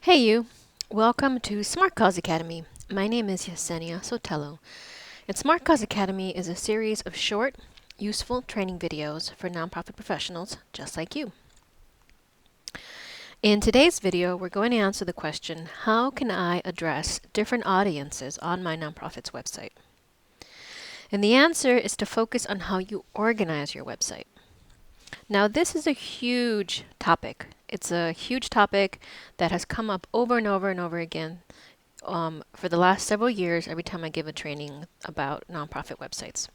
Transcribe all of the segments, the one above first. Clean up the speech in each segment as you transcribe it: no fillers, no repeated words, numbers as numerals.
Hey you! Welcome to Smart Cause Academy. My name is Yesenia Sotelo, and Smart Cause Academy is a series of short, useful training videos for nonprofit professionals just like you. In today's video, we're going to answer the question, how can I address different audiences on my nonprofit's website? And the answer is to focus on how you organize your website. Now, this is a huge topic. It's a huge topic that has come up over and over and over again for the last several years every time I give a training about nonprofit websites.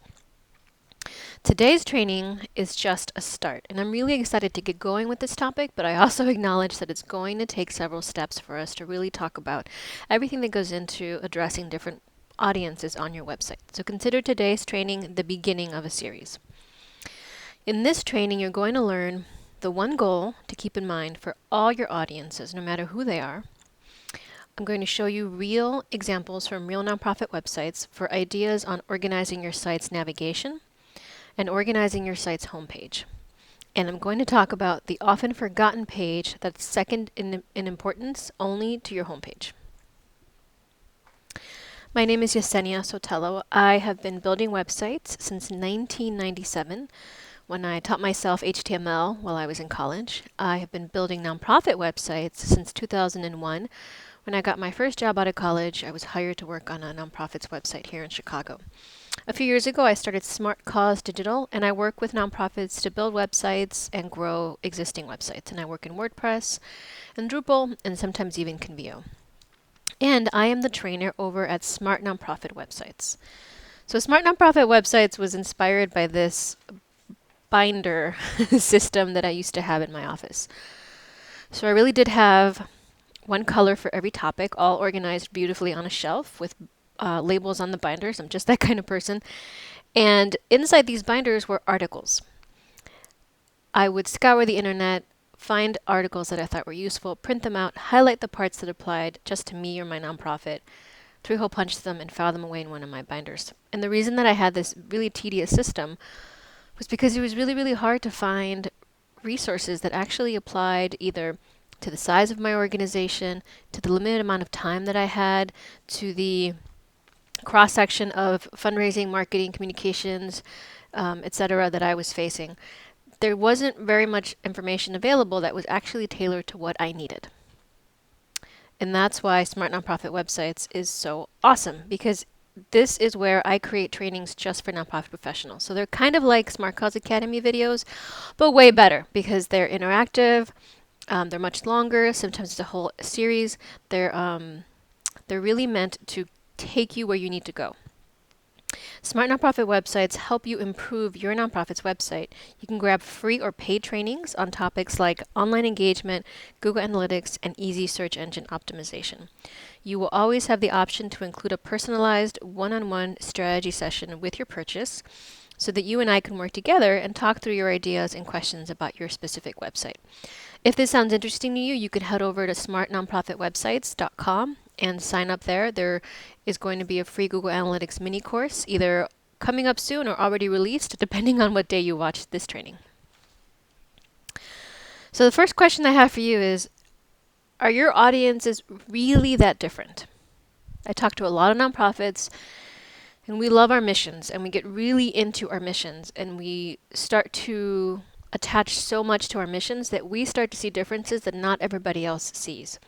Today's training is just a start, and I'm really excited to get going with this topic, but I also acknowledge that it's going to take several steps for us to really talk about everything that goes into addressing different audiences on your website. So consider today's training the beginning of a series. In this training, you're going to learn the one goal to keep in mind for all your audiences, no matter who they are. I'm going to show you real examples from real nonprofit websites for ideas on organizing your site's navigation and organizing your site's homepage. And I'm going to talk about the often forgotten page that's second in importance only to your homepage. My name is Yesenia Sotelo. I have been building websites since 1997. When I taught myself HTML while I was in college. I have been building nonprofit websites since 2001. When I got my first job out of college, I was hired to work on a nonprofit's website here in Chicago. A few years ago, I started Smart Cause Digital, and I work with nonprofits to build websites and grow existing websites. And I work in WordPress and Drupal, and sometimes even Convio. And I am the trainer over at Smart Nonprofit Websites. So Smart Nonprofit Websites was inspired by this binder system that I used to have in my office. So I really did have one color for every topic, all organized beautifully on a shelf with labels on the binders. I'm just that kind of person. And inside these binders were articles. I would scour the internet, find articles that I thought were useful, print them out, highlight the parts that applied just to me or my nonprofit, three-hole punch them, and file them away in one of my binders. And the reason that I had this really tedious system was because it was really, really hard to find resources that actually applied either to the size of my organization, to the limited amount of time that I had, to the cross-section of fundraising, marketing, communications, etc. that I was facing. There wasn't very much information available that was actually tailored to what I needed. And that's why Smart Nonprofit Websites is so awesome, because this is where I create trainings just for nonprofit professionals. So they're kind of like Smart Cause Academy videos, but way better because they're interactive. They're much longer. Sometimes it's a whole series. They're really meant to take you where you need to go. Smart Nonprofit Websites help you improve your nonprofit's website. You can grab free or paid trainings on topics like online engagement, Google Analytics, and easy search engine optimization. You will always have the option to include a personalized one-on-one strategy session with your purchase so that you and I can work together and talk through your ideas and questions about your specific website. If this sounds interesting to you, you can head over to smartnonprofitwebsites.com and sign up there. There is going to be a free Google Analytics mini course, either coming up soon or already released, depending on what day you watch this training. So the first question I have for you is, are your audiences really that different? I talk to a lot of nonprofits, and we love our missions, and we get really into our missions, and we start to attach so much to our missions that we start to see differences that not everybody else sees.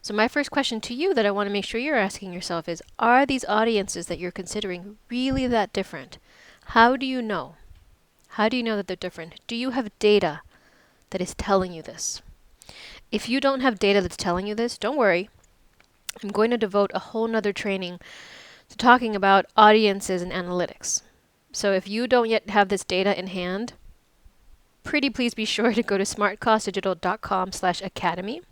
So my first question to you that I want to make sure you're asking yourself is, are these audiences that you're considering really that different? How do you know? How do you know that they're different? Do you have data that is telling you this? If you don't have data that's telling you this, don't worry. I'm going to devote a whole nother training to talking about audiences and analytics. So if you don't yet have this data in hand, pretty please be sure to go to smartcausedigital.com/academy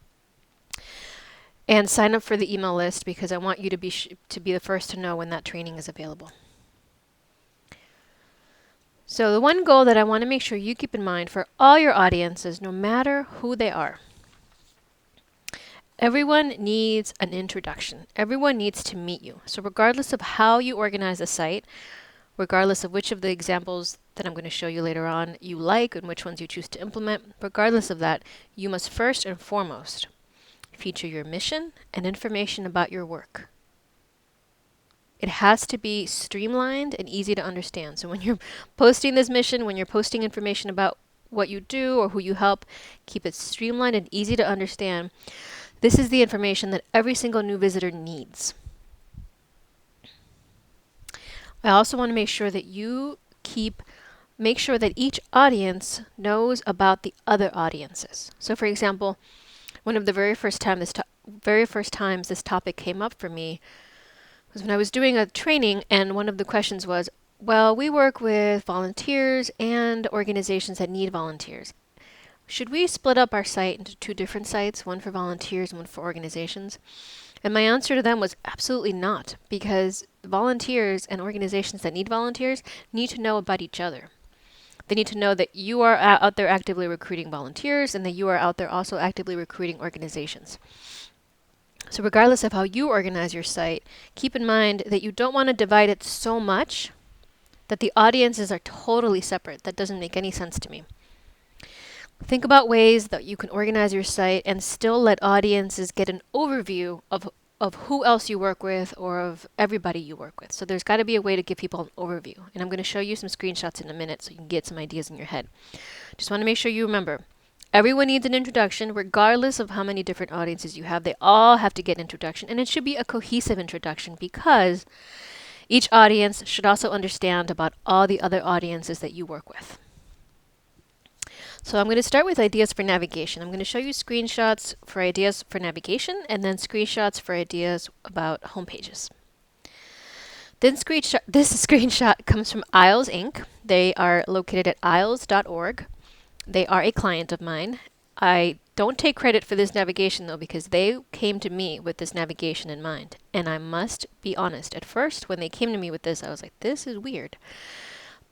and sign up for the email list, because I want you to be the first to know when that training is available. So the one goal that I want to make sure you keep in mind for all your audiences, no matter who they are, everyone needs an introduction. Everyone needs to meet you. So regardless of how you organize a site, regardless of which of the examples that I'm going to show you later on you like and which ones you choose to implement, regardless of that, you must first and foremost feature your mission and information about your work. It has to be streamlined and easy to understand. So when you're posting this mission, when you're posting information about what you do or who you help, keep it streamlined and easy to understand. This is the information that every single new visitor needs. I also want to make sure that make sure that each audience knows about the other audiences. So for example, one of the very first times this topic came up for me was when I was doing a training, and one of the questions was, well, we work with volunteers and organizations that need volunteers. Should we split up our site into two different sites, one for volunteers and one for organizations? And my answer to them was absolutely not, because volunteers and organizations that need volunteers need to know about each other. They need to know that you are out there actively recruiting volunteers and that you are out there also actively recruiting organizations. So regardless of how you organize your site, keep in mind that you don't want to divide it so much that the audiences are totally separate. That doesn't make any sense to me. Think about ways that you can organize your site and still let audiences get an overview of who else you work with or of everybody you work with. So there's got to be a way to give people an overview. And I'm going to show you some screenshots in a minute so you can get some ideas in your head. Just want to make sure you remember, everyone needs an introduction, regardless of how many different audiences you have. They all have to get an introduction, and it should be a cohesive introduction because each audience should also understand about all the other audiences that you work with. So I'm going to start with ideas for navigation. I'm going to show you screenshots for ideas for navigation and then screenshots for ideas about home pages. This screenshot comes from Aisles Inc. They are located at aisles.org. They are a client of mine. I don't take credit for this navigation though, because they came to me with this navigation in mind. And I must be honest, at first when they came to me with this, I was like, this is weird.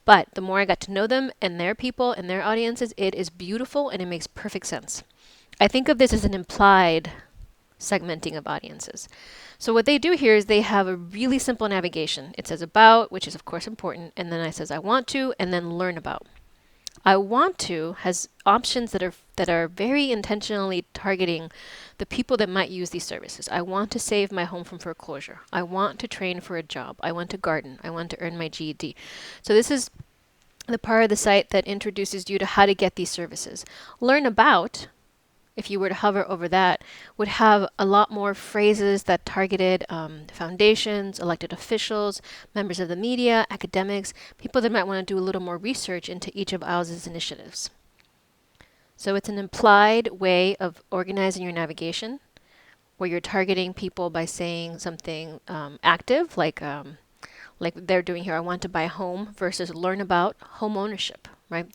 But the more I got to know them and their people and their audiences, it is beautiful and it makes perfect sense. I think of this as an implied segmenting of audiences. So what they do here is they have a really simple navigation. It says about, which is of course important, and then it says I want to, and then learn about. I want to has options that are very intentionally targeting the people that might use these services. I want to save my home from foreclosure. I want to train for a job. I want to garden. I want to earn my GED. So this is the part of the site that introduces you to how to get these services. Learn about, if you were to hover over that, would have a lot more phrases that targeted foundations, elected officials, members of the media, academics, people that might want to do a little more research into each of Aisles' initiatives. So it's an implied way of organizing your navigation where you're targeting people by saying something active, like they're doing here, I want to buy a home, versus learn about home ownership, right?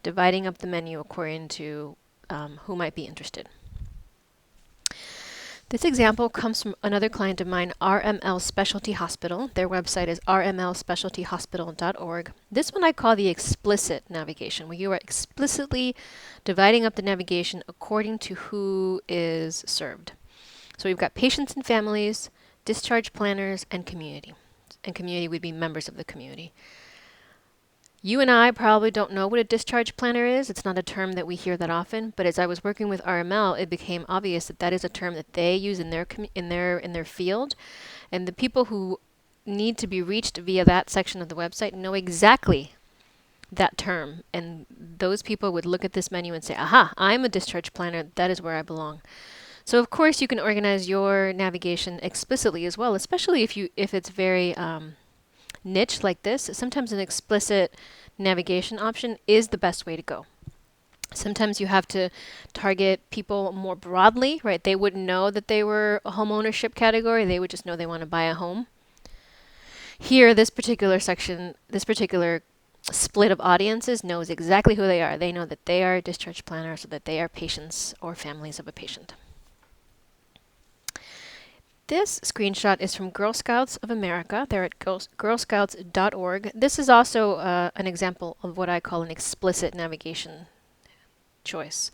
Dividing up the menu according to who might be interested. This example comes from another client of mine, RML Specialty Hospital. Their website is rmlspecialtyhospital.org. This one I call the explicit navigation, where you are explicitly dividing up the navigation according to who is served. So we've got patients and families, discharge planners, and community. And community would be members of the community. You and I probably don't know what a discharge planner is. It's not a term that we hear that often, but as I was working with RML, it became obvious that that is a term that they use in their field, and the people who need to be reached via that section of the website know exactly that term, and those people would look at this menu and say, aha, I'm a discharge planner, that is where I belong. So of course you can organize your navigation explicitly as well, especially if it's very niche like this. Sometimes an explicit navigation option is the best way to go. Sometimes you have to target people more broadly, right? They wouldn't know that they were a home ownership category. They would just know they want to buy a home. Here, this particular section, this particular split of audiences knows exactly who they are. They know that they are discharge planners or that they are patients or families of a patient. This screenshot is from Girl Scouts of America. They're at girlscouts.org. This is also an example of what I call an explicit navigation choice.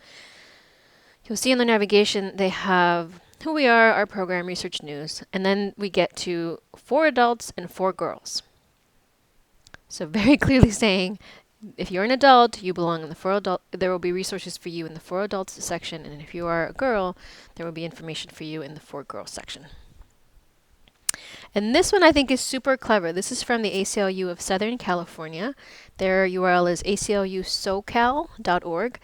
You'll see in the navigation they have who we are, our program, research, news, and then we get to 4 adults and 4 girls. So very clearly saying If you're an adult, you belong in the for adult. There will be resources for you in the for adults section, and if you are a girl, there will be information for you in the for girls section. And this one I think is super clever. This is from the ACLU of Southern California. Their URL is aclusocal.org.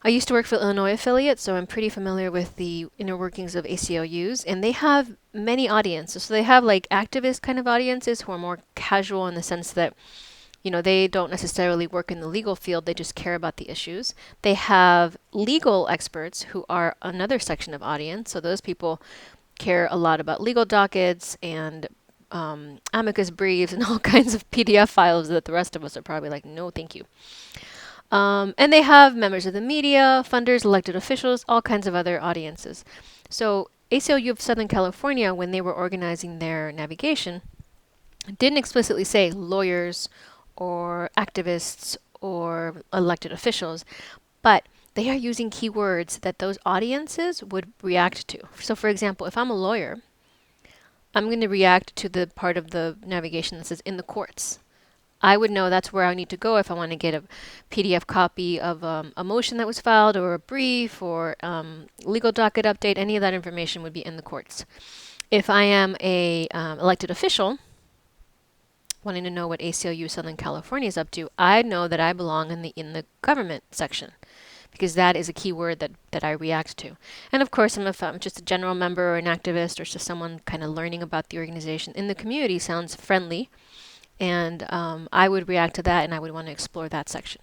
I used to work for Illinois affiliate, so I'm pretty familiar with the inner workings of ACLUs, and they have many audiences. So they have like activist kind of audiences who are more casual in the sense that, you know, they don't necessarily work in the legal field, they just care about the issues. They have legal experts who are another section of audience, so those people care a lot about legal dockets and amicus briefs and all kinds of PDF files that the rest of us are probably like, no, thank you. And they have members of the media, funders, elected officials, all kinds of other audiences. So ACLU of Southern California, when they were organizing their navigation, didn't explicitly say lawyers or activists or elected officials, but they are using keywords that those audiences would react to. So for example, if I'm a lawyer, I'm going to react to the part of the navigation that says in the courts. I would know that's where I need to go if I want to get a PDF copy of a motion that was filed or a brief or legal docket update. Any of that information would be in the courts. If I am a elected official, wanting to know what ACLU Southern California is up to, I know that I belong in the government section, because that is a keyword that I react to. And of course, if I'm just a general member or an activist or just someone kind of learning about the organization in the community, sounds friendly, and I would react to that and I would want to explore that section.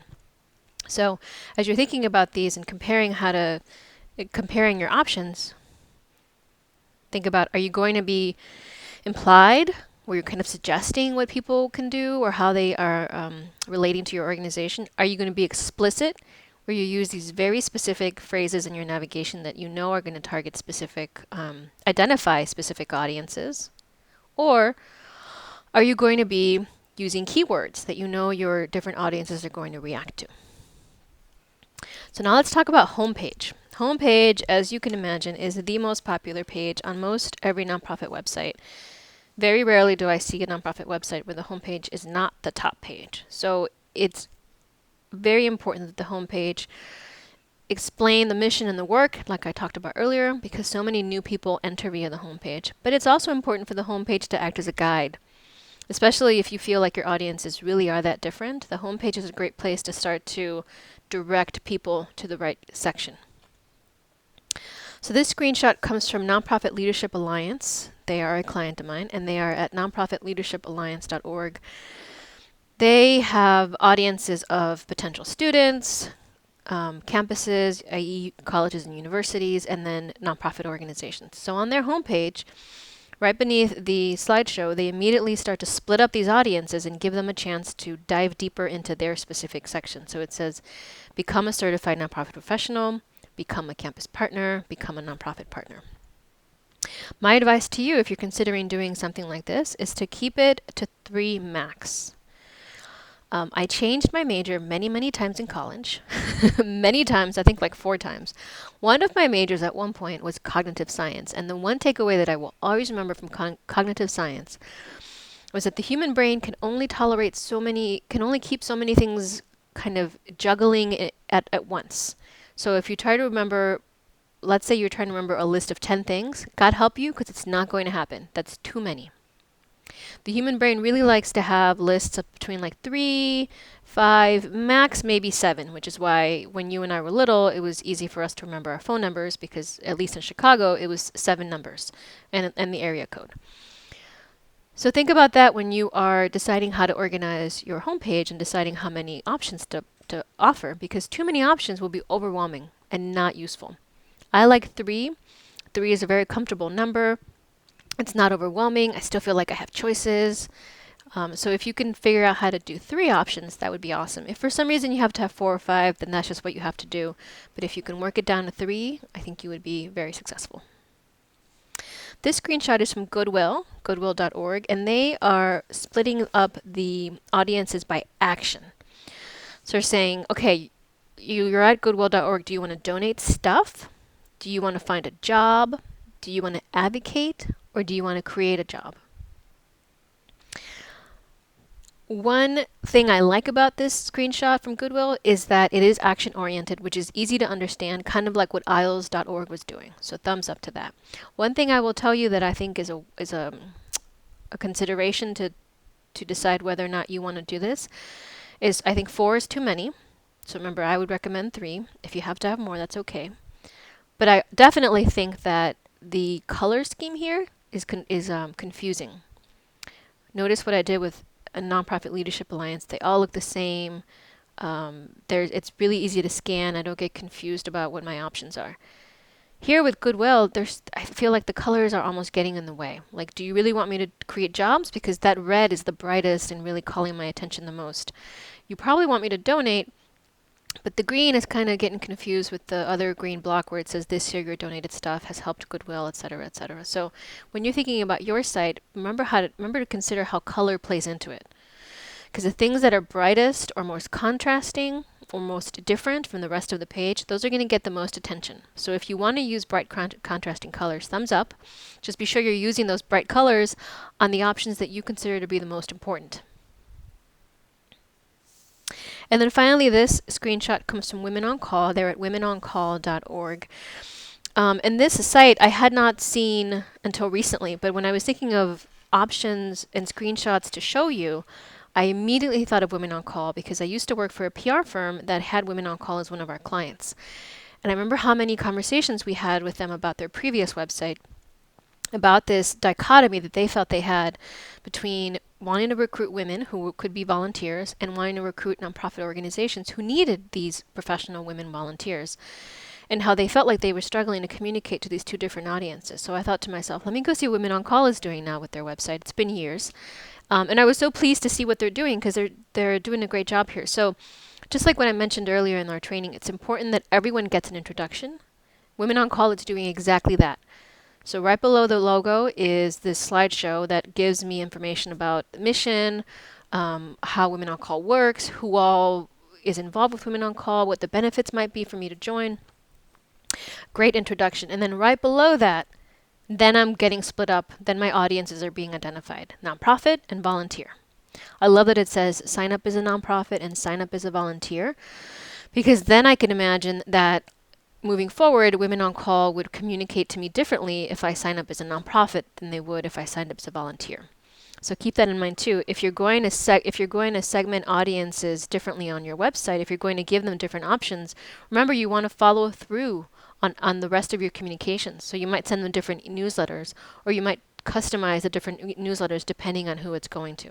So as you're thinking about these and comparing your options, think about, are you going to be implied, where you're kind of suggesting what people can do or how they are relating to your organization? Are you going to be explicit, where you use these very specific phrases in your navigation that you know are going to target specific, identify specific audiences? Or are you going to be using keywords that you know your different audiences are going to react to? So now let's talk about homepage. Homepage, as you can imagine, is the most popular page on most every nonprofit website. Very rarely do I see a nonprofit website where the homepage is not the top page. So it's very important that the homepage explain the mission and the work, like I talked about earlier, because so many new people enter via the homepage. But it's also important for the homepage to act as a guide, especially if you feel like your audiences really are that different. The homepage is a great place to start to direct people to the right section. So this screenshot comes from Nonprofit Leadership Alliance. They are a client of mine, and they are at nonprofitleadershipalliance.org. They have audiences of potential students, campuses, i.e. colleges and universities, and then nonprofit organizations. So on their homepage, right beneath the slideshow, they immediately start to split up these audiences and give them a chance to dive deeper into their specific section. So it says, become a certified nonprofit professional, become a campus partner, become a nonprofit partner. My advice to you, if you're considering doing something like this, is to keep it to 3 max. I changed my major many, many times in college. Many times, I think like 4 times. One of my majors at one point was cognitive science. And the one takeaway that I will always remember from cognitive science was that the human brain can only keep so many things kind of juggling at once. So if you try to remember, let's say you're trying to remember a list of 10 things, God help you, because it's not going to happen. That's too many. The human brain really likes to have lists of between like 3, 5, max maybe 7, which is why when you and I were little, it was easy for us to remember our phone numbers, because at least in Chicago, it was 7 numbers and the area code. So think about that when you are deciding how to organize your homepage and deciding how many options to offer, because too many options will be overwhelming and not useful. I like 3. 3 is a very comfortable number. It's not overwhelming. I still feel like I have choices. So if you can figure out how to do 3 options, that would be awesome. If for some reason you have to have 4 or 5, then that's just what you have to do. But if you can work it down to 3, I think you would be very successful. This screenshot is from Goodwill, goodwill.org, and they are splitting up the audiences by action. So they're saying, okay, you're at goodwill.org. Do you want to donate stuff? Do you want to find a job? Do you want to advocate? Or do you want to create a job? One thing I like about this screenshot from Goodwill is that it is action oriented, which is easy to understand, kind of like what IELTS.org was doing. So thumbs up to that. One thing I will tell you that I think is a consideration to decide whether or not you want to do this is I think 4 is too many. So remember, I would recommend 3. If you have to have more, that's okay. But I definitely think that the color scheme here is confusing. Notice what I did with a Nonprofit Leadership Alliance. They all look the same. It's really easy to scan. I don't get confused about what my options are. Here with Goodwill, I feel like the colors are almost getting in the way. Like, do you really want me to create jobs? Because that red is the brightest and really calling my attention the most. You probably want me to donate, but the green is kind of getting confused with the other green block where it says this year your donated stuff has helped Goodwill, etc., etc. So when you're thinking about your site, remember to consider how color plays into it. Because the things that are brightest or most contrasting or most different from the rest of the page, those are going to get the most attention. So if you want to use bright contrasting colors, thumbs up. Just be sure you're using those bright colors on the options that you consider to be the most important. And then finally, this screenshot comes from Women on Call. They're at womenoncall.org. And this site I had not seen until recently, but when I was thinking of options and screenshots to show you, I immediately thought of Women on Call because I used to work for a PR firm that had Women on Call as one of our clients. And I remember how many conversations we had with them about their previous website, about this dichotomy that they felt they had between wanting to recruit women who could be volunteers and wanting to recruit nonprofit organizations who needed these professional women volunteers, and how they felt like they were struggling to communicate to these two different audiences. So I thought to myself, let me go see what Women on Call is doing now with their website. It's been years. And I was so pleased to see what they're doing because they're doing a great job here. So just like what I mentioned earlier in our training, it's important that everyone gets an introduction. Women on Call is doing exactly that. So right below the logo is this slideshow that gives me information about the mission, how Women on Call works, who all is involved with Women on Call, what the benefits might be for me to join. Great introduction. And then right below that, then I'm getting split up. Then my audiences are being identified. Nonprofit and volunteer. I love that it says sign up as a nonprofit and sign up as a volunteer, because then I can imagine that moving forward, Women on Call would communicate to me differently if I sign up as a nonprofit than they would if I signed up as a volunteer. So keep that in mind too. If you're going to segment audiences differently on your website, if you're going to give them different options, remember you want to follow through on the rest of your communications. So you might send them different newsletters, or you might customize the different newsletters depending on who it's going to.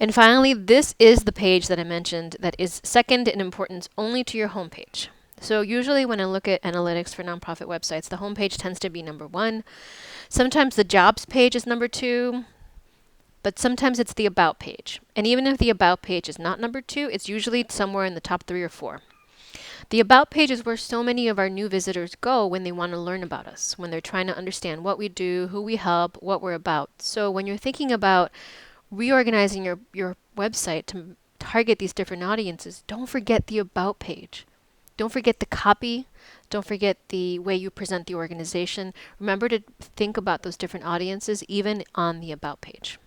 And finally, this is the page that I mentioned that is second in importance only to your homepage. So usually when I look at analytics for nonprofit websites, the homepage tends to be number 1. Sometimes the jobs page is number 2, but sometimes it's the about page. And even if the about page is not number 2, it's usually somewhere in the top 3 or 4. The about page is where so many of our new visitors go when they want to learn about us, when they're trying to understand what we do, who we help, what we're about. So when you're thinking about reorganizing your website to target these different audiences, don't forget the about page. Don't forget the copy. Don't forget the way you present the organization. Remember to think about those different audiences even on the about page.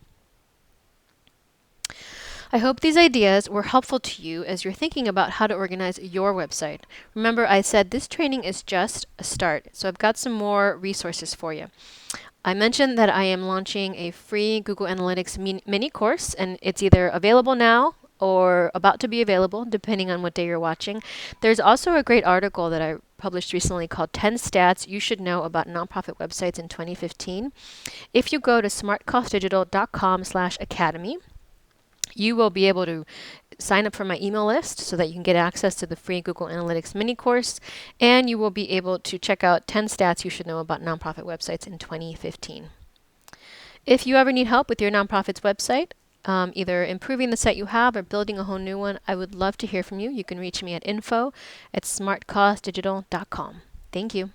I hope these ideas were helpful to you as you're thinking about how to organize your website. Remember, I said this training is just a start, so I've got some more resources for you. I mentioned that I am launching a free Google Analytics mini course, and it's either available now or about to be available, depending on what day you're watching. There's also a great article that I published recently called 10 Stats You Should Know About Nonprofit Websites in 2015. If you go to smartcostdigital.com/academy, you will be able to sign up for my email list so that you can get access to the free Google Analytics mini course, and you will be able to check out 10 stats you should know about nonprofit websites in 2015. If you ever need help with your nonprofit's website, either improving the site you have or building a whole new one, I would love to hear from you. You can reach me at info@smartcostdigital.com. Thank you.